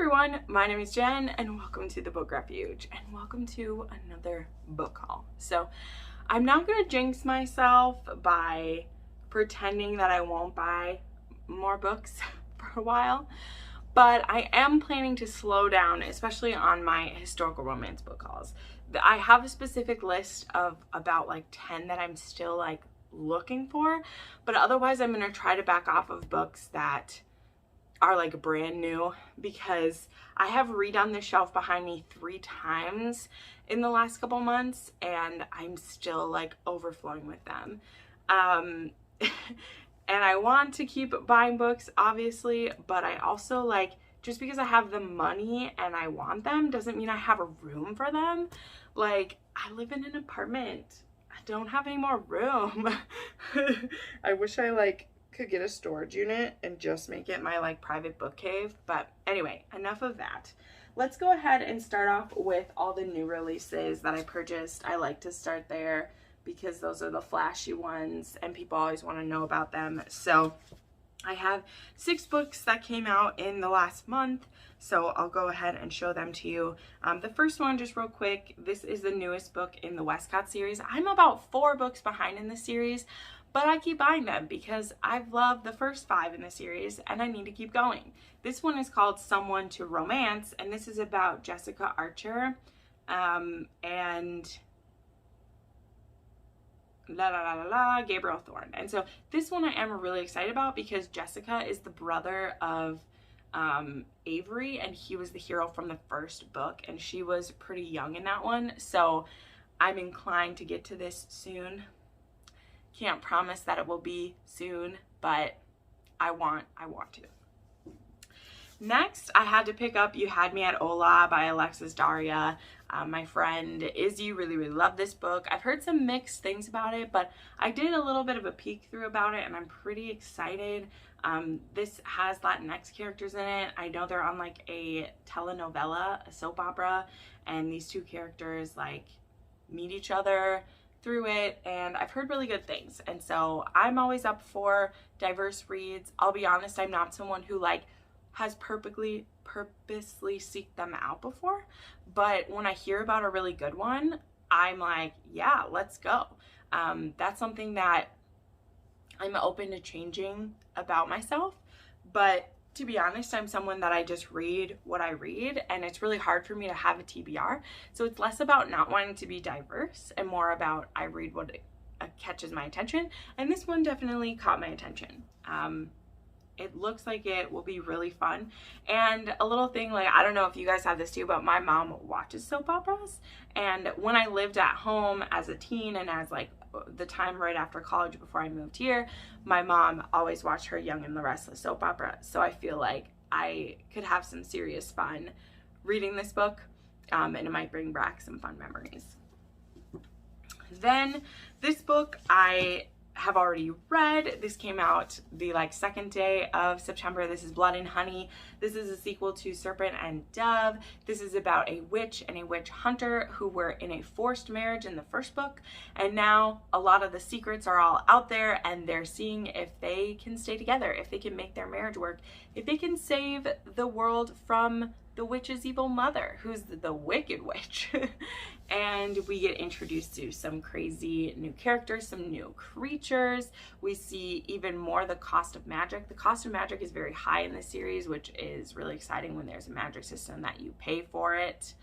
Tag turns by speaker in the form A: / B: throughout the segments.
A: everyone, my name is Jen and welcome to the Book Refuge and welcome to another book haul. So I'm not going to jinx myself by pretending that I won't buy more books for a while, but I am planning to slow down, especially on my historical romance book hauls. I have a specific list of about like 10 that I'm still like looking for, but otherwise I'm going to try to back off of books that are like brand new, because I have redone the shelf behind me 3 times in the last couple months and I'm still like overflowing with them. And I want to keep buying books, obviously, but I also like, just because I have the money and I want them doesn't mean I have a room for them. Like, I live in an apartment. I don't have any more room. I wish I like could get a storage unit and just make it my like private book cave. But anyway, enough of that. Let's go ahead and start off with all the new releases that I purchased. I like to start there because those are the flashy ones and people always want to know about them. So I have 6 books that came out in the last month, so I'll go ahead and show them to you. The first one, just real quick, this is the newest book in the Westcott series. I'm about 4 books behind in the series, but I keep buying them because I've loved the first 5 in the series and I need to keep going. This one is called Someone to Romance, and this is about Jessica Archer and Gabriel Thorne. And so this one I am really excited about because Jessica is the brother of Avery, and he was the hero from the first book and she was pretty young in that one. So I'm inclined to get to this soon. Can't promise that it will be soon, but I want to. Next, I had to pick up You Had Me at Hola by Alexis Daria. My friend Izzy really loved this book. I've heard some mixed things about it, but I did a little bit of a peek through about it and I'm pretty excited. This has Latinx characters in it. I know they're on like a telenovela, a soap opera, and these 2 characters like meet each other through it, and I've heard really good things. And so I'm always up for diverse reads. I'll be honest, I'm not someone who like has purposely seeked them out before, but when I hear about a really good one, I'm like, yeah, let's go. That's something that I'm open to changing about myself, but to be honest, I'm someone that I just read what I read, and it's really hard for me to have a TBR. So it's less about not wanting to be diverse and more about I read what catches my attention, and this one definitely caught my attention. It looks like it will be really fun. And a little thing, like, I don't know if you guys have this too, but my mom watches soap operas. And when I lived at home as a teen and as like the time right after college before I moved here, my mom always watched her Young and the Restless soap opera. So I feel like I could have some serious fun reading this book, and it might bring back some fun memories. Then this book I have already read. This came out the like 2nd day of September. This is Blood and Honey. This is a sequel to Serpent and Dove. This is about a witch and a witch hunter who were in a forced marriage in the first book, and now a lot of the secrets are all out there and they're seeing if they can stay together, if they can make their marriage work, if they can save the world from the witch's evil mother, who's the Wicked Witch. And we get introduced to some crazy new characters, some new creatures. We see even more the cost of magic. The cost of magic is very high in this series, which is really exciting when there's a magic system that you pay for it.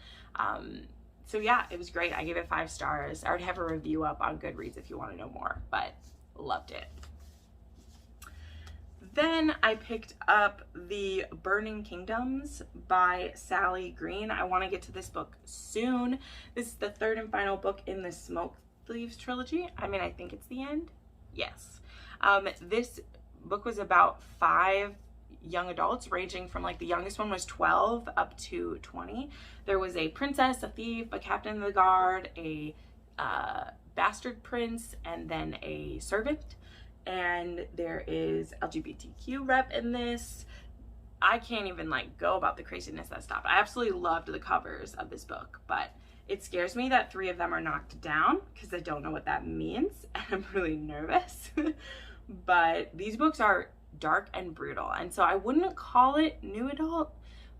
A: So yeah, it was great. I gave it 5 stars. I already have a review up on Goodreads if you want to know more, but loved it. Then I picked up The Burning Kingdoms by Sally Green. I want to get to this book soon. This is the 3rd and final book in the Smoke Thieves trilogy. I mean, I think it's the end. Yes. This book was about 5 young adults, ranging from like the youngest one was 12 up to 20. There was a princess, a thief, a captain of the guard, a bastard prince, and then a servant. And there is LGBTQ rep in this. I can't even like go about the craziness that stuff. I absolutely loved the covers of this book, but it scares me that 3 of them are knocked down because I don't know what that means and I'm really nervous. But these books are dark and brutal, and so I wouldn't call it new adult,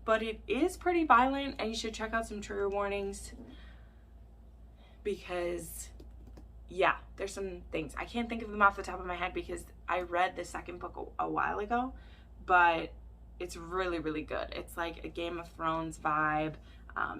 A: but it is pretty violent, and you should check out some trigger warnings because, yeah, there's some things. I can't think of them off the top of my head because I read the second book a while ago, but it's really, really good. It's like a Game of Thrones vibe.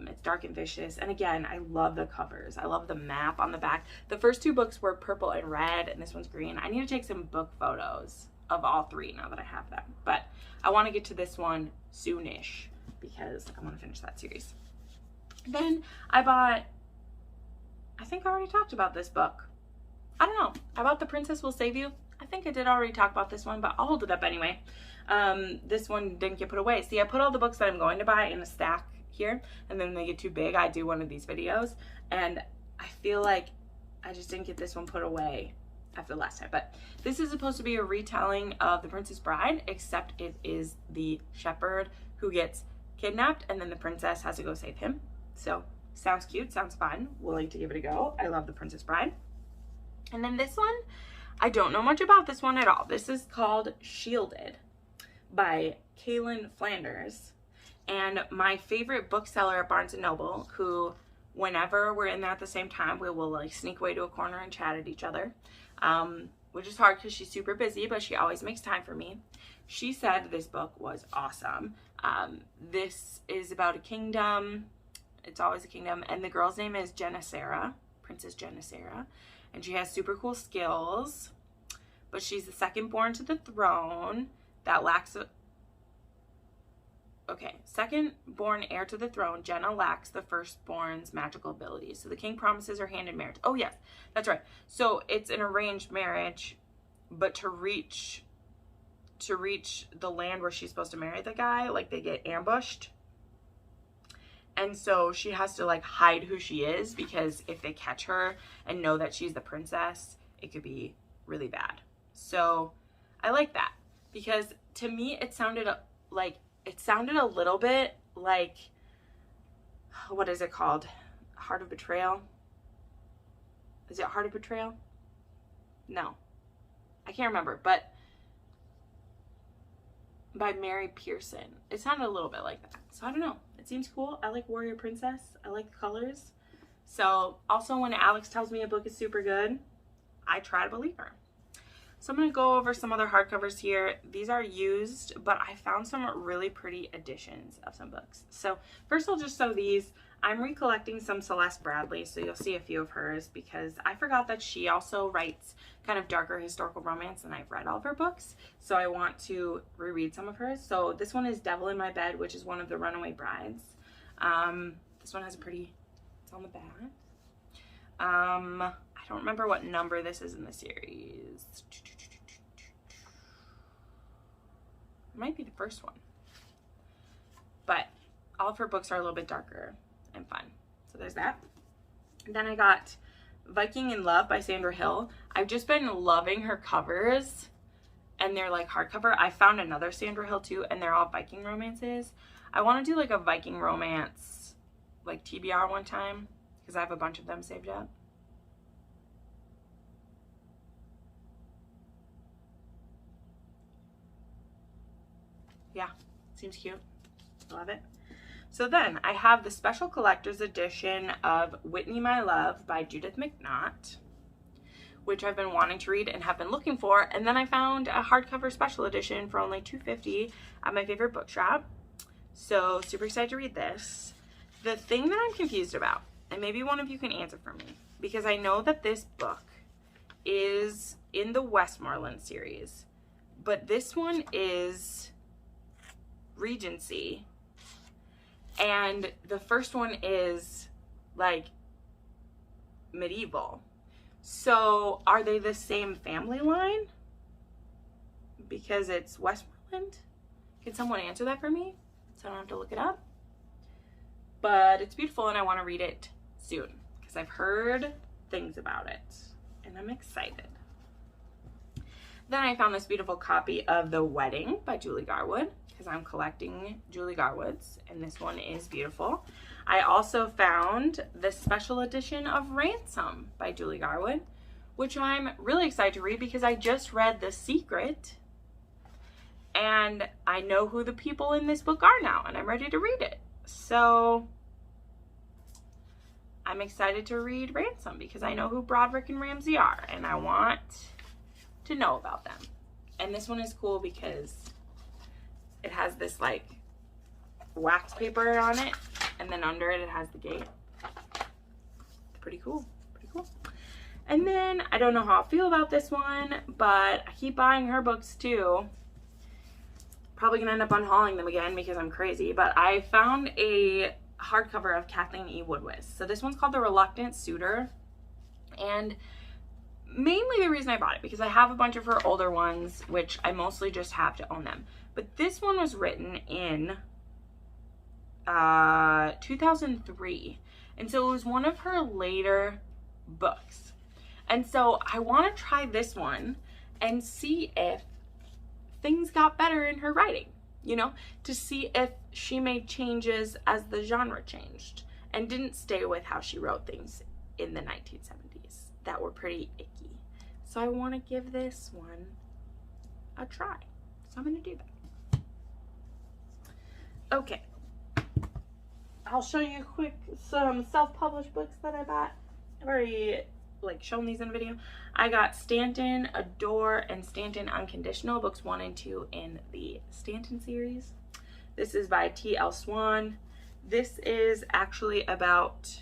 A: It's dark and vicious. And again, I love the covers. I love the map on the back. The first 2 books were purple and red, and this one's green. I need to take some book photos of all 3 now that I have them. But I want to get to this one soonish because I want to finish that series. Then I bought, I think I already talked about this book. I don't know. I bought The Princess Will Save You. I think I did already talk about this one, but I'll hold it up anyway. This one didn't get put away. See, I put all the books that I'm going to buy in a stack here, and then they get too big, I do one of these videos, and I feel like I just didn't get this one put away after the last time. But this is supposed to be a retelling of The Princess Bride, except it is the shepherd who gets kidnapped, and then the princess has to go save him. So sounds cute, sounds fun, willing to give it a go. I love The Princess Bride. And then this one, I don't know much about this one at all. This is called Shielded by Kaylin Flanders. And my favorite bookseller at Barnes & Noble, who whenever we're in there at the same time, we will like sneak away to a corner and chat at each other, which is hard because she's super busy, but she always makes time for me. She said this book was awesome. This is about a kingdom. It's always a kingdom. And the girl's name is Janissaria, Princess Janissaria. And she has super cool skills, but she's the second born to the throne that lacks second born heir to the throne. Jenna lacks the firstborn's magical abilities. So the king promises her hand in marriage. Oh yes, that's right. So it's an arranged marriage, but to reach the land where she's supposed to marry the guy, like they get ambushed. And so she has to like hide who she is, because if they catch her and know that she's the princess, it could be really bad. So I like that, because to me it sounded a little bit like, what is it called? Heart of Betrayal? Is it Heart of Betrayal? No, I can't remember, but by Mary Pearson. It sounded a little bit like that. So I don't know. It seems cool. I like Warrior Princess. I like the colors. So also when Alex tells me a book is super good, I try to believe her. So I'm going to go over some other hardcovers here. These are used, but I found some really pretty editions of some books. So first I'll just show these. I'm recollecting some Celeste Bradley, so you'll see a few of hers, because I forgot that she also writes kind of darker historical romance, and I've read all of her books, so I want to reread some of hers. So this one is Devil in My Bed, which is one of the Runaway Brides. This one has a pretty, it's on the back. I don't remember what number this is in the series. It might be the first one. But all of her books are a little bit darker and fun. So there's that. And then I got Viking in Love by Sandra Hill. I've just been loving her covers, and they're like hardcover. I found another Sandra Hill too, and they're all Viking romances. I want to do like a Viking romance, like TBR one time, because I have a bunch of them saved up. Yeah, seems cute. Love it. So then I have the special collector's edition of Whitney My Love by Judith McNaught, which I've been wanting to read and have been looking for. And then I found a hardcover special edition for only $2.50 at my favorite bookshop. So super excited to read this. The thing that I'm confused about, and maybe one of you can answer for me, because I know that this book is in the Westmoreland series, but this one is Regency, and the first one is like medieval. So are they the same family line? Because it's Westmoreland? Can someone answer that for me so I don't have to look it up? But it's beautiful and I want to read it soon because I've heard things about it and I'm excited. Then I found this beautiful copy of The Wedding by Julie Garwood, because I'm collecting Julie Garwoods, and this one is beautiful. I also found the special edition of Ransom by Julie Garwood, which I'm really excited to read because I just read The Secret, And I know who the people in this book are now, and I'm ready to read it. So I'm excited to read Ransom because I know who Broderick and Ramsey are, and I want to know about them. And this one is cool because it has this like wax paper on it, and then under it, it has the gate. It's pretty cool, pretty cool. And then I don't know how I feel about this one, but I keep buying her books too. Probably gonna end up unhauling them again because I'm crazy, but I found a hardcover of Kathleen E. Woodward's. So this one's called The Reluctant Suitor, and mainly the reason I bought it because I have a bunch of her older ones, which I mostly just have to own them. But this one was written in 2003, and so it was one of her later books. And so I want to try this one and see if things got better in her writing, you know, to see if she made changes as the genre changed and didn't stay with how she wrote things in the 1970s that were pretty icky. So I want to give this one a try. So I'm going to do that. Okay. I'll show you quick some self-published books that I bought. I've already like shown these in a video. I got Stanton, Adore, and Stanton Unconditional, books 1 and 2 in the Stanton series. This is by T.L. Swan. This is actually about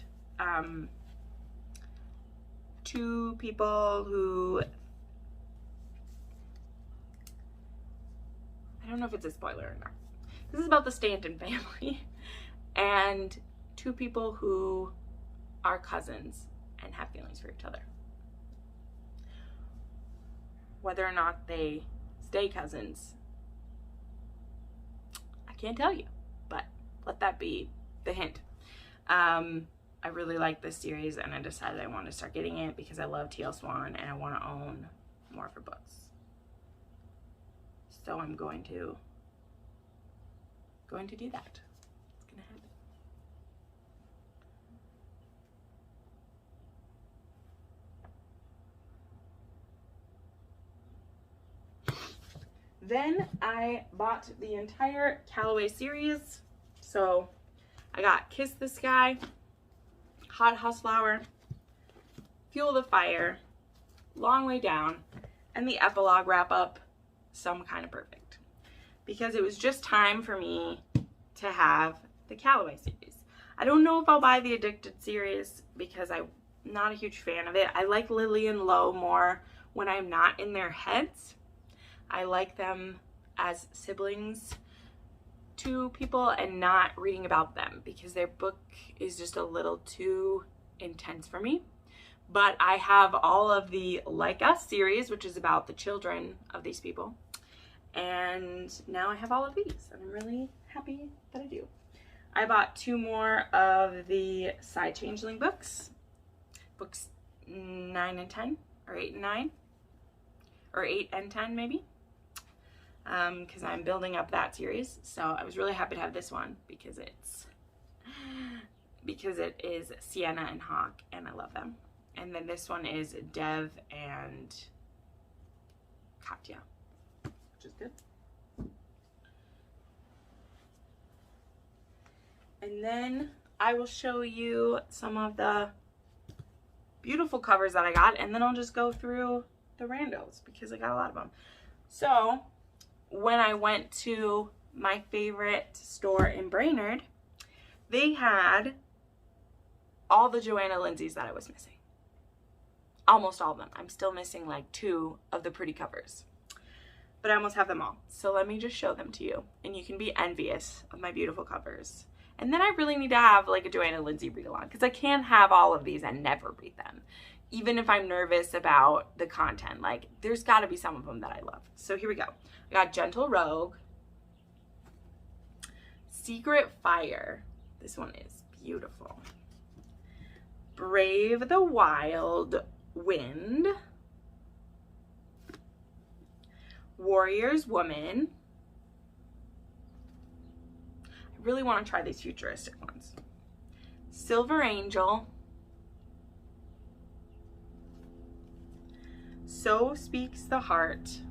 A: two people who, I don't know if it's a spoiler or not. This is about the Stanton family and two people who are cousins and have feelings for each other. Whether or not they stay cousins, I can't tell you, but let that be the hint. I really like this series, and I decided I wanted to start getting it because I love T.L. Swan and I want to own more of her books. So I'm going to do that. It's gonna happen. Then I bought the entire Callaway series. So I got Kiss the Sky, Hot House Flower, Fuel the Fire, Long Way Down, and the epilogue wrap up, Some Kind of Perfect. Because it was just time for me to have the Callaway series. I don't know if I'll buy the Addicted series because I'm not a huge fan of it. I like Lily and Lo more when I'm not in their heads. I like them as siblings to people and not reading about them because their book is just a little too intense for me. But I have all of the Like Us series, which is about the children of these people. And now I have all of these, and I'm really happy that I do. I bought 2 more of the Side Changeling books. Books 9 and 10, or 8 and 9, or 8 and 10 maybe. Because I'm building up that series. So I was really happy to have this one because it is Sienna and Hawk, and I love them. And then this one is Dev and Katya, which is good. And then I will show you some of the beautiful covers that I got, and then I'll just go through the randos because I got a lot of them. So when I went to my favorite store in Brainerd, they had all the Joanna Lindsays that I was missing. Almost all of them. I'm still missing like 2 of the pretty covers, but I almost have them all. So let me just show them to you, and you can be envious of my beautiful covers. And then I really need to have like a Joanna Lindsay read along because I can't have all of these and never read them. Even if I'm nervous about the content, like there's got to be some of them that I love. So here we go. I got Gentle Rogue, Secret Fire. This one is beautiful. Brave the Wild Wind, Warrior's Woman. I really want to try these futuristic ones. Silver Angel, So Speaks the Heart,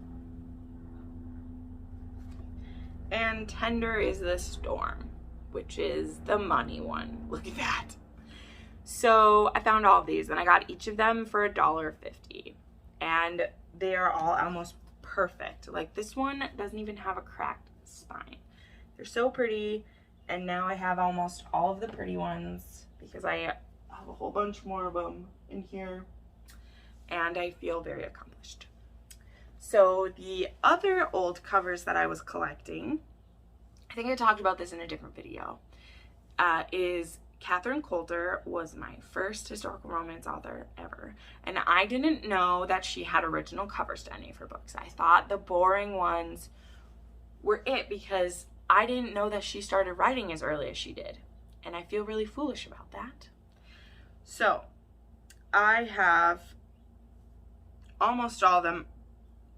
A: And Tender is the Storm, which is the money one. Look at that. So I found all of these, and I got each of them for $1.50. And they are all almost perfect. Like, this one doesn't even have a cracked spine. They're so pretty. And now I have almost all of the pretty ones because I have a whole bunch more of them in here. And I feel very accomplished. So the other old covers that I was collecting, I think I talked about this in a different video, is Catherine Coulter was my first historical romance author ever. And I didn't know that she had original covers to any of her books. I thought the boring ones were it because I didn't know that she started writing as early as she did. And I feel really foolish about that. So I have almost all of them.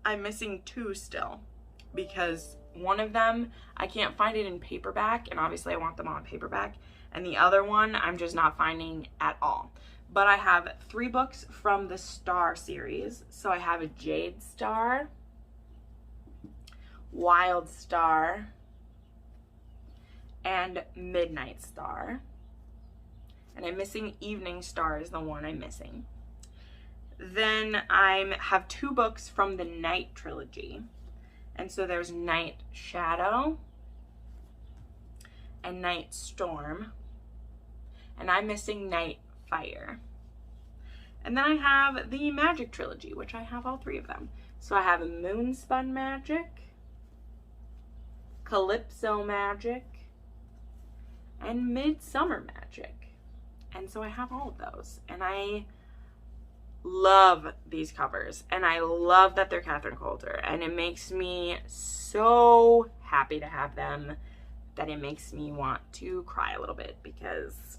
A: I'm missing 2 still because one of them, I can't find it in paperback, and obviously I want them on paperback, and the other one I'm just not finding at all. But I have 3 books from the Star series. So I have a Jade Star, Wild Star, and Midnight Star. And I'm missing Evening Star is the one I'm missing. Then I have 2 books from the Night trilogy. And so there's Night Shadow and Night Storm. And I'm missing Night Fire. And then I have the Magic trilogy, which I have all 3 of them. So I have Moonspun Magic, Calypso Magic, and Midsummer Magic. And so I have all of those. And I love these covers, and I love that they're Catherine Coulter, and it makes me so happy to have them that it makes me want to cry a little bit because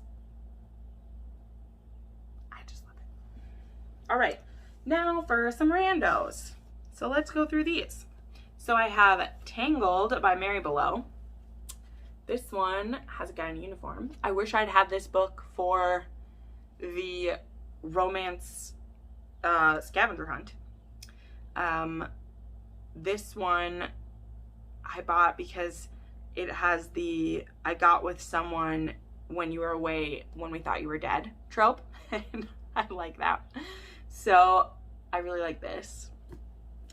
A: I just love it. All right, now for some randos. So let's go through these. So I have Tangled by Mary Below. This one has a guy in a uniform. I wish I'd had this book for the romance scavenger hunt. This one I bought because it has the I got with someone when you were away when we thought you were dead trope, and I like that. So I really like this.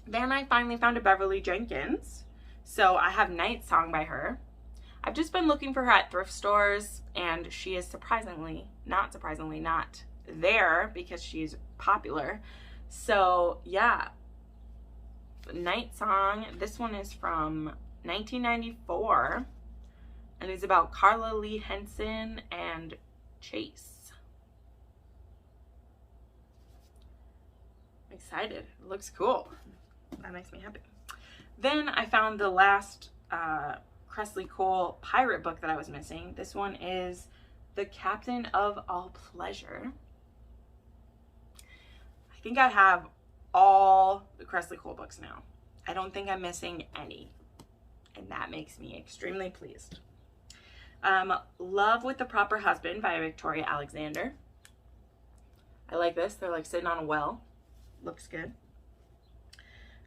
A: Then I finally found a Beverly Jenkins. So I have Night Song by her. I've just been looking for her at thrift stores, and she is surprisingly not there because she's popular. So yeah, Night Song. This one is from 1994 and is about Carla Lee Henson and Chase. I'm excited. It looks cool. That makes me happy. Then I found the last Cressley Cole pirate book that I was missing. This one is The Captain of All Pleasure. I think I have all the Cressley Cole books now. I don't think I'm missing any, and that makes me extremely pleased. Love with the Proper Husband by Victoria Alexander. I like this. They're like sitting on a well. Looks good.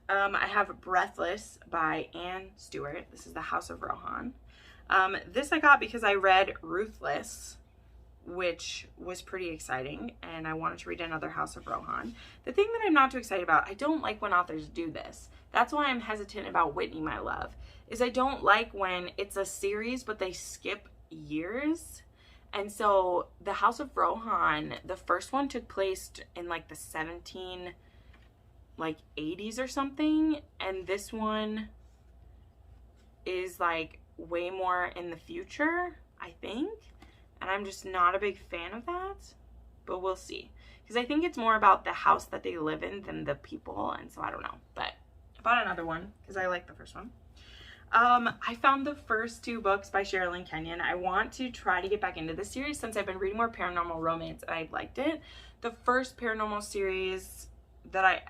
A: I have Breathless by Anne Stewart. This is the House of Rohan. This I got because I read Ruthless, which was pretty exciting, and I wanted to read another House of Rohan. The thing that I'm not too excited about, I don't like when authors do this. That's why I'm hesitant about Whitney, My Love, is I don't like when it's a series but they skip years. And so the House of Rohan, the first one took place in like the 80s or something, and this one is like way more in the future, I think. And I'm just not a big fan of that, but we'll see. Because I think it's more about the house that they live in than the people, and so I don't know. But I bought another one because I like the first one. I found the first 2 books by Sherilyn Kenyon. I want to try to get back into this series since I've been reading more paranormal romance and I liked it. The first paranormal series that I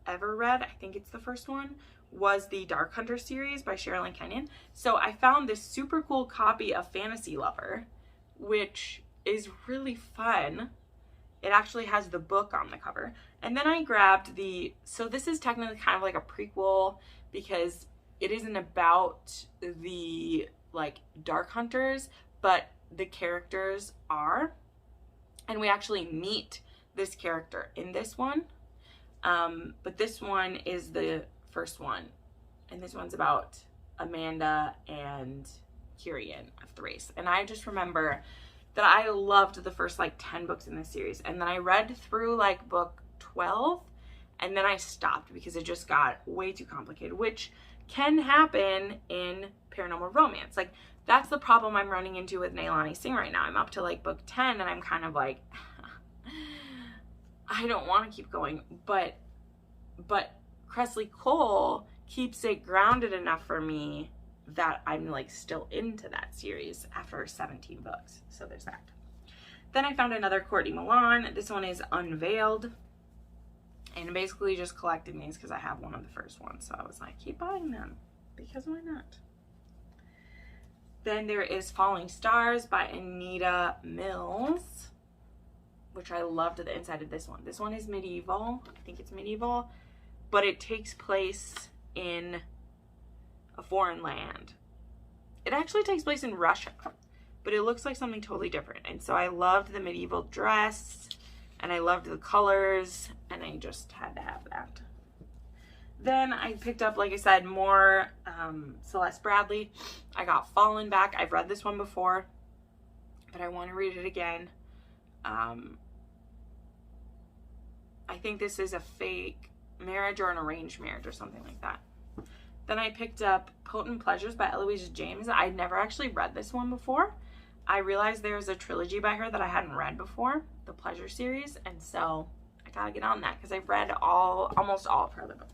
A: ever read, I think it's the first one, was the Dark Hunter series by Sherilyn Kenyon. So I found this super cool copy of Fantasy Lover, which is really fun. It actually has the book on the cover. And then I grabbed so this is technically kind of like a prequel because it isn't about the like dark hunters, but the characters are, and we actually meet this character in this one. But this one is the first one, and this one's about Amanda and Kyrian of Thrace. And I just remember that I loved the first like 10 books in this series, and then I read through like book 12, and then I stopped because it just got way too complicated, which can happen in paranormal romance. Like, that's the problem I'm running into with Nailani Singh right now. I'm up to like book 10, and I'm kind of like, I don't want to keep going, but Kresley Cole keeps it grounded enough for me that I'm like still into that series after 17 books. So there's that. Then I found another Courtney Milan. This one is Unveiled, and basically just collecting these because I have one of the first ones. So I was like, keep buying them because why not? Then there is Falling Stars by Anita Mills, which I loved the inside of this one. This one is medieval. I think it's medieval, but it takes place in a foreign land. It actually takes place in Russia, but it looks like something totally different. And so I loved the medieval dress, and I loved the colors, and I just had to have that. Then I picked up, like I said, more Celeste Bradley. I got Fallen back. I've read this one before, but I want to read it again. I think this is a fake marriage or an arranged marriage or something like that. Then I picked up Potent Pleasures by Eloise James. I'd never actually read this one before. I realized there's a trilogy by her that I hadn't read before, the Pleasure series, and so I gotta get on that because I've read almost all of her other books.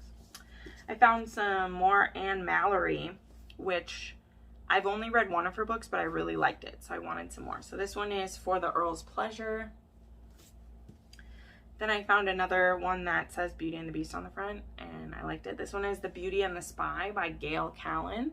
A: I found some more Anne Mallory, which I've only read one of her books, but I really liked it, so I wanted some more. So this one is For the Earl's Pleasure. Then I found another one that says Beauty and the Beast on the front, and I liked it. This one is The Beauty and the Spy by Gail Callan.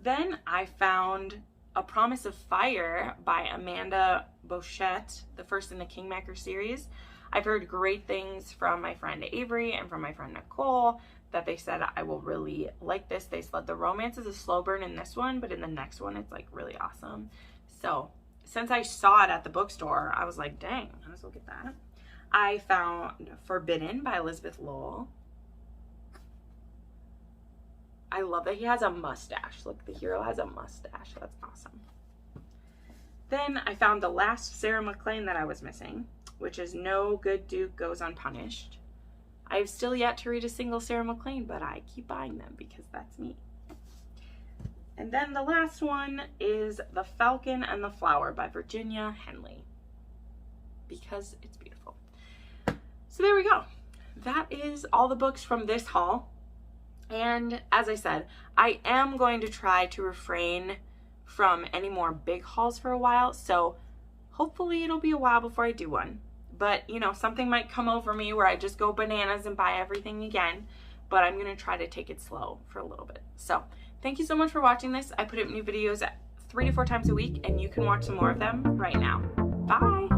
A: Then I found A Promise of Fire by Amanda Bochette, the first in the Kingmaker series. I've heard great things from my friend Avery and from my friend Nicole that they said I will really like this. They said the romance is a slow burn in this one, but in the next one it's like really awesome. So since I saw it at the bookstore, I was like, dang, I might as well get that. I found Forbidden by Elizabeth Lowell. I love that he has a mustache. Look, the hero has a mustache. That's awesome. Then I found the last Sarah MacLean that I was missing, which is No Good Duke Goes Unpunished. I have still yet to read a single Sarah MacLean, but I keep buying them because that's me. And then the last one is The Falcon and the Flower by Virginia Henley, because it's beautiful. So there we go. That is all the books from this haul. And as I said, I am going to try to refrain from any more big hauls for a while. So hopefully it'll be a while before I do one. But, you know, something might come over me where I just go bananas and buy everything again. But I'm going to try to take it slow for a little bit. So thank you so much for watching this. I put up new videos 3 to 4 times a week, and you can watch some more of them right now. Bye!